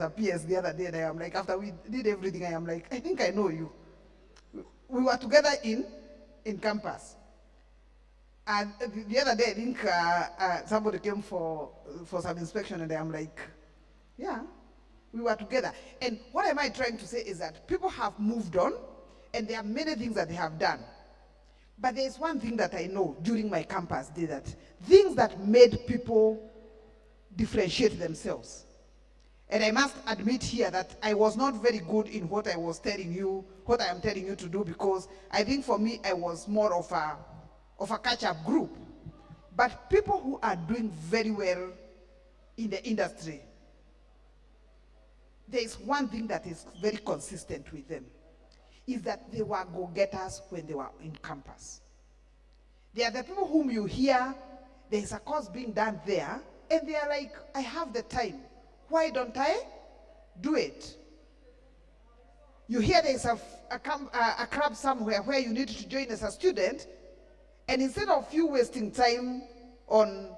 appears the other day, and I am like, after we did everything, I am like, I think I know you. We were together in campus. And the other day, I think somebody came for some inspection, and I'm like, yeah, we were together. And what am I trying to say is that people have moved on, and there are many things that they have done. But there's one thing that I know during my campus day, that things that made people differentiate themselves. And I must admit here that I was not very good in what I was telling you, what I am telling you to do, because I think for me, I was more of a catch-up group. But people who are doing very well in the industry, there is one thing that is very consistent with them, is that they were go-getters when they were in campus. They are the people whom you hear, there is a course being done there, and they are like, I have the time. Why don't I do it? You hear there is a club somewhere where you need to join as a student, and instead of you wasting time on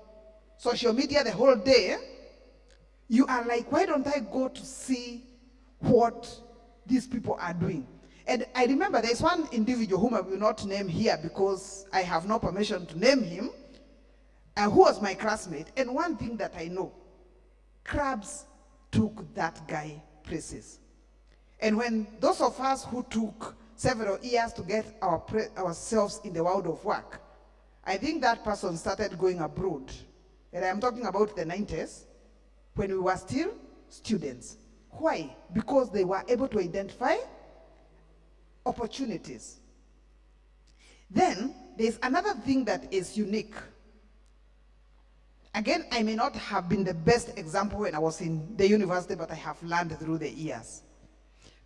social media the whole day, you are like, why don't I go to see what these people are doing? And I remember there's one individual whom I will not name here because I have no permission to name him, who was my classmate. And one thing that I know, crabs took that guy places. And when those of us who took several years to get ourselves in the world of work, I think that person started going abroad. And I'm talking about the 90s, when we were still students. Why? Because they were able to identify opportunities. Then there's another thing that is unique. Again, I may not have been the best example when I was in the university, but I have learned through the years.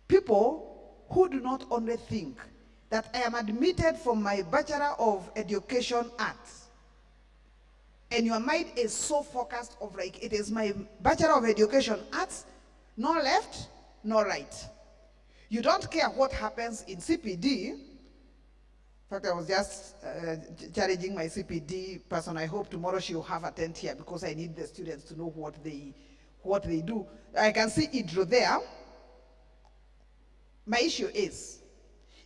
People who do not only think that I am admitted for my Bachelor of Education Arts, and your mind is so focused of like, it is my Bachelor of Education Arts, no left, no right. You don't care what happens in CPD. In fact, I was just challenging my CPD person. I hope tomorrow she will have a tent here because I need the students to know what they do. I can see Idro there. My issue is,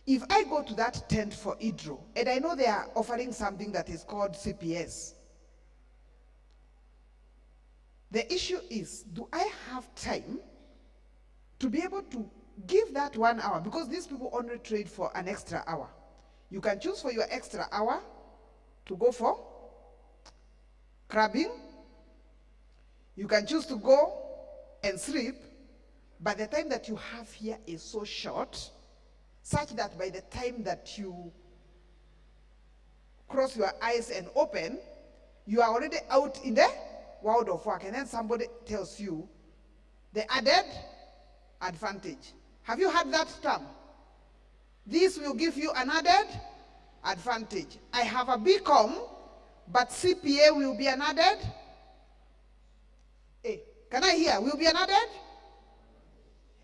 if I go to that tent for Idro, and I know they are offering something that is called CPS, the issue is, do I have time to be able to give that 1 hour? Because these people only trade for an extra hour. You can choose for your extra hour to go for crabbing. You can choose to go and sleep, but the time that you have here is so short, such that by the time that you cross your eyes and open, you are already out in the world of work. And then somebody tells you the added advantage. Have you heard that term? This will give you an added advantage. I have a BCom, but CPA will be an added. Hey, can I hear? Will be an added?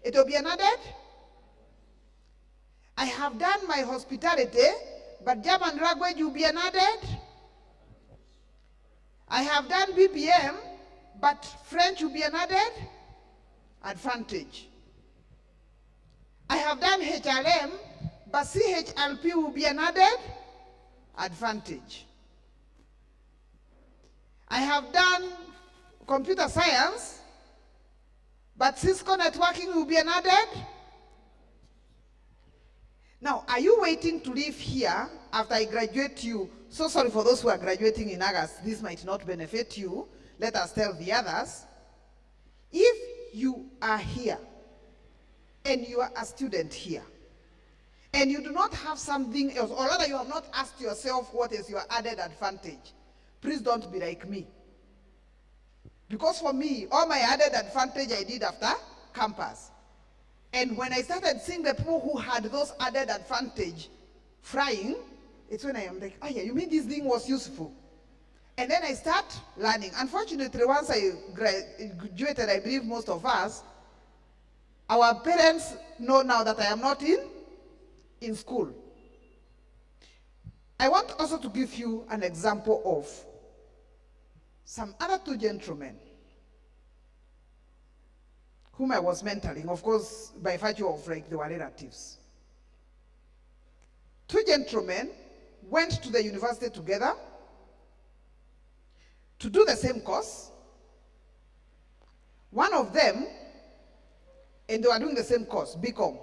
It will be an added. I have done my hospitality, but German language will be an added. I have done BPM, but French will be an added advantage. I have done HRM, but CHLP will be an added advantage. I have done computer science, but Cisco networking will be an added. Now, are you waiting to leave here after I graduate you? So sorry for those who are graduating in August. This might not benefit you. Let us tell the others. If you are here and you are a student here, and you do not have something else, or rather you have not asked yourself what is your added advantage, please don't be like me. Because for me, all my added advantage I did after campus. And when I started seeing the people who had those added advantage flying, it's when I am like, oh yeah, you mean this thing was useful? And then I start learning. Unfortunately, once I graduated, I believe most of us, our parents know now that I am not in school. I want also to give you an example of some other two gentlemen whom I was mentoring, of course, by virtue of like they were relatives. Two gentlemen went to the university together to do the same course. One of them, and they were doing the same course, BCom.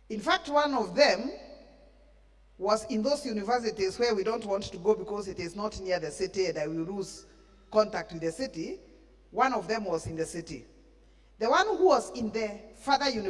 In fact, one of them was in those universities where we don't want to go because it is not near the city and I will lose contact with the city. One of them was in the city. The one who was in the further university